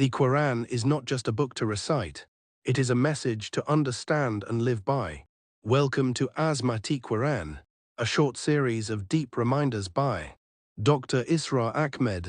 The Quran is not just a book to recite, it is a message to understand and live by. Welcome to Azmati Quran, a short series of deep reminders by Dr. Isra Ahmed.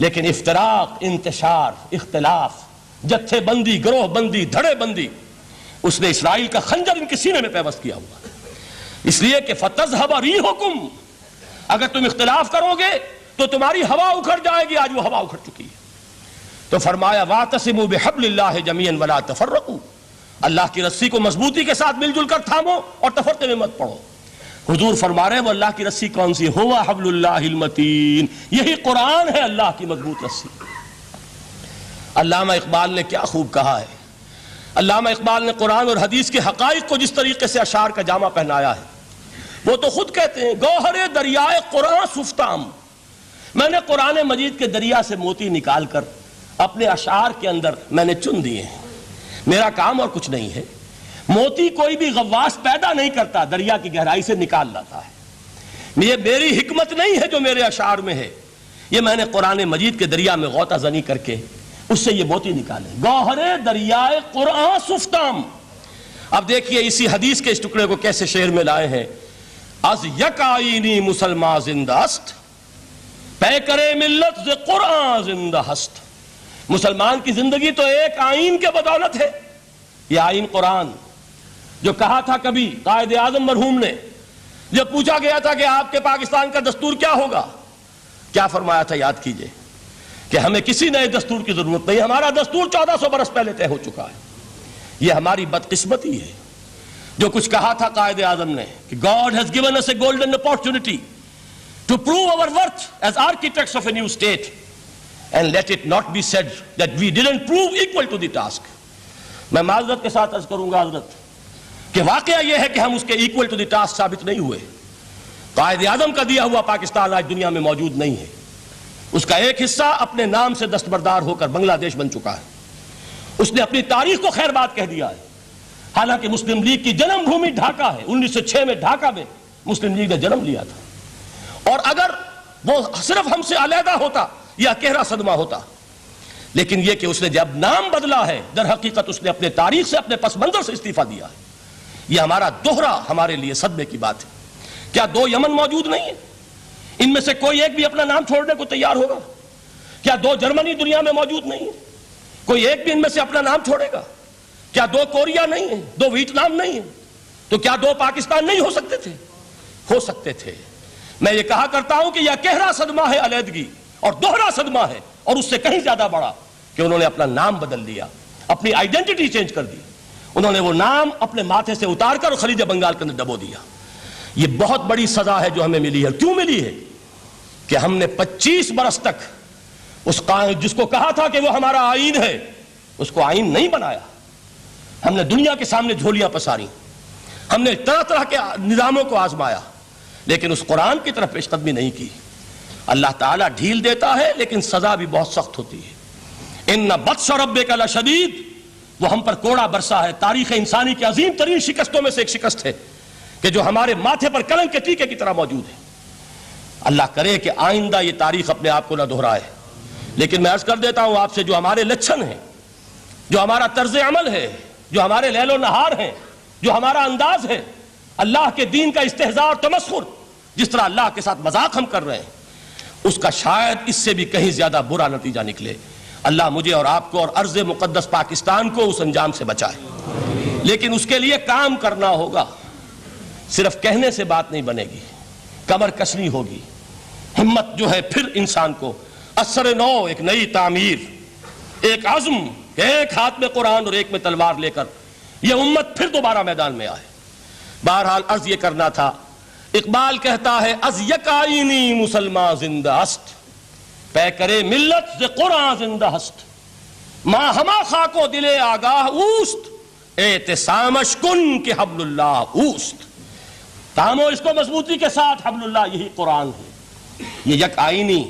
لیکن افتراق، انتشار، اختلاف، جتھے بندی، گروہ بندی، دھڑے بندی، اس نے اسرائیل کا خنجر ان کے سینے میں پیوست کیا ہوا، اس لیے کہ فَتَذْهَبَ رِيحُكُمْ، اگر تم اختلاف کرو گے تو تمہاری ہوا اکھڑ جائے گی، آج وہ ہوا اکھڑ چکی ہے۔ تو فرمایا وَاعْتَصِمُوا بِحَبْلِ اللَّهِ جَمِيعًا وَلَا تَفَرَّقُوا، اللہ کی رسی کو مضبوطی کے ساتھ مل جل کر تھامو اور تفرقے میں مت پڑو۔ حضور فرما رہے ہیں وہ اللہ کی رسی کون سی؟ هو حبل اللہ المتین، یہی قرآن ہے اللہ کی مضبوط رسی۔ علامہ اقبال نے کیا خوب کہا ہے، علامہ اقبال نے قرآن اور حدیث کے حقائق کو جس طریقے سے اشعار کا جامع پہنایا ہے، وہ تو خود کہتے ہیں گوہر دریائے قرآن سفتام، میں نے قرآن مجید کے دریا سے موتی نکال کر اپنے اشعار کے اندر میں نے چن دیے ہیں، میرا کام اور کچھ نہیں ہے۔ موتی کوئی بھی غواص پیدا نہیں کرتا، دریا کی گہرائی سے نکال لاتا ہے۔ یہ میری حکمت نہیں ہے جو میرے اشعار میں ہے، یہ میں نے قرآن مجید کے دریا میں غوطہ زنی کر کے اس سے یہ موتی نکالے۔ گوہر دریائے قرآن سفتام۔ اب دیکھیے اسی حدیث کے اس ٹکڑے کو کیسے شعر میں لائے ہیں۔ از یک آئینی مسلمان زندہ است، پے کرے ملت ز قرآن زندہ ہست۔ مسلمان کی زندگی تو ایک آئین کے بدولت ہے، یہ آئین قرآن۔ جو کہا تھا کبھی قائد اعظم مرحوم نے، جب پوچھا گیا تھا کہ آپ کے پاکستان کا دستور کیا ہوگا، کیا فرمایا تھا یاد کیجئے کہ ہمیں کسی نئے دستور کی ضرورت نہیں، ہمارا دستور 1400 برس پہلے طے ہو چکا ہے۔ یہ ہماری بدقسمتی ہے جو کچھ کہا تھا قائد اعظم نے کہ God has given us a golden opportunity to prove our worth as architects of a new state and let it not be said that we didn't prove equal to the task۔ میں معذرت کے ساتھ عرض کروں گا حضرت کہ واقعہ یہ ہے کہ ہم اس کے equal to the task ثابت نہیں ہوئے۔ قائد اعظم کا دیا ہوا پاکستان آج دنیا میں موجود نہیں ہے، اس کا ایک حصہ اپنے نام سے دستبردار ہو کر بنگلہ دیش بن چکا ہے، اس نے اپنی تاریخ کو خیر بات کہہ دیا ہے۔ حالانکہ مسلم لیگ کی جنم بھومی ڈھاکہ ہے، 1906 میں ڈھاکہ میں مسلم لیگ نے جنم لیا تھا، اور اگر وہ صرف ہم سے علیحدہ ہوتا یا گہرا صدمہ ہوتا، لیکن یہ کہ اس نے جب نام بدلا ہے در حقیقت اس نے اپنے تاریخ سے، اپنے پس منظر سے استعفیٰ دیا ہے۔ یہ ہمارا دوہرا ہمارے لیے صدمے کی بات ہے۔ کیا دو یمن موجود نہیں ہیں؟ ان میں سے کوئی ایک بھی اپنا نام چھوڑنے کو تیار ہوگا؟ کیا دو جرمنی دنیا میں موجود نہیں ہیں؟ کوئی ایک بھی ان میں سے اپنا نام چھوڑے گا؟ کیا دو کوریا نہیں ہیں؟ دو ویتنام نہیں ہیں؟ تو کیا دو پاکستان نہیں ہو سکتے تھے؟ ہو سکتے تھے۔ میں یہ کہا کرتا ہوں کہ یہ گہرا صدمہ ہے علیحدگی، اور دوہرا صدمہ ہے، اور اس سے کہیں زیادہ بڑا کہ انہوں نے اپنا نام بدل دیا، اپنی آئیڈینٹی چینج کر دی، انہوں نے وہ نام اپنے ماتھے سے اتار کر خلیج بنگال کے اندر ڈبو دیا۔ یہ بہت بڑی سزا ہے جو ہمیں ملی ہے۔ کیوں ملی ہے؟ کہ ہم نے 25 برس تک اس جس کو کہا تھا کہ وہ ہمارا آئین ہے، اس کو آئین نہیں بنایا۔ ہم نے دنیا کے سامنے جھولیاں پساری، ہم نے طرح طرح کے نظاموں کو آزمایا، لیکن اس قرآن کی طرف پیش قدمی نہیں کی۔ اللہ تعالیٰ ڈھیل دیتا ہے لیکن سزا بھی بہت سخت ہوتی ہے۔ ان بطش ربک لشدید، وہ ہم پر کوڑا برسا ہے۔ تاریخ انسانی کی عظیم ترین شکستوں میں سے ایک شکست ہے کہ جو ہمارے ماتھے پر کلنک کے ٹیکے کی طرح موجود ہے۔ اللہ کرے کہ آئندہ یہ تاریخ اپنے آپ کو نہ دہرائے، لیکن میں عرض کر دیتا ہوں آپ سے، جو ہمارے لچھن ہیں، جو ہمارا طرز عمل ہے، جو ہمارے لیل و نہار ہیں، جو ہمارا انداز ہے، اللہ کے دین کا استہزاء اور تمسخر، جس طرح اللہ کے ساتھ مذاق ہم کر رہے ہیں، اس کا شاید اس سے بھی کہیں زیادہ برا نتیجہ نکلے۔ اللہ مجھے اور آپ کو اور ارض مقدس پاکستان کو اس انجام سے بچائے، لیکن اس کے لیے کام کرنا ہوگا۔ صرف کہنے سے بات نہیں بنے گی، کمر کسنی ہوگی، ہمت جو ہے پھر انسان کو اثر نو، ایک نئی تعمیر، ایک عزم، ایک ہاتھ میں قرآن اور ایک میں تلوار لے کر یہ امت پھر دوبارہ میدان میں آئے۔ بہرحال عرض یہ کرنا تھا، اقبال کہتا ہے از یک آئینی مسلمان زندہ است، پے کرے ملت ز قرآن زندہ ہست، ماں ہما خاک و دل آگاہ اوست، اعتصامش کن کہ حبل اللہ اوست۔ تامو اس کو مضبوطی کے ساتھ، حبل اللہ یہی قرآن ہے۔ یہ یک آئینی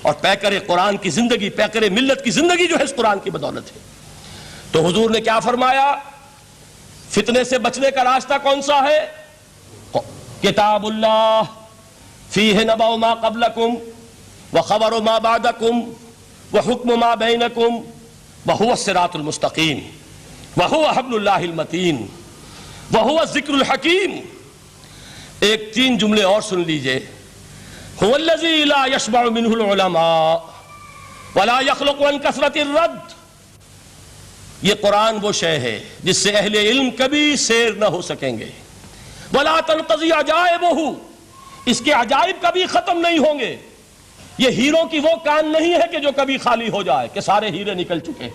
اور پیکر قرآن کی زندگی، پیکر ملت کی زندگی جو ہے اس قرآن کی بدولت ہے۔ تو حضور نے کیا فرمایا؟ فتنے سے بچنے کا راستہ کون سا ہے؟ کتاب اللہ فیہ نبأ ما قبلکم وخبر ما بعدکم وحکم ما بینکم وہو الصراط المستقیم وہو حبل اللہ المتین وہو الذکر الحکیم۔ ایک 3 جملے اور سن لیجئے۔ هو الذی لا یشبع منہ العلماء ولا يخلق عن کثرت الرد، یہ قرآن وہ شے ہے جس سے اہل علم کبھی سیر نہ ہو سکیں گے. ولا تنقضی عجائبہ، اس کے عجائب کبھی ختم نہیں ہوں گے. یہ ہیروں کی وہ کان نہیں ہے کہ جو کبھی خالی ہو جائے کہ سارے ہیرے نکل چکے.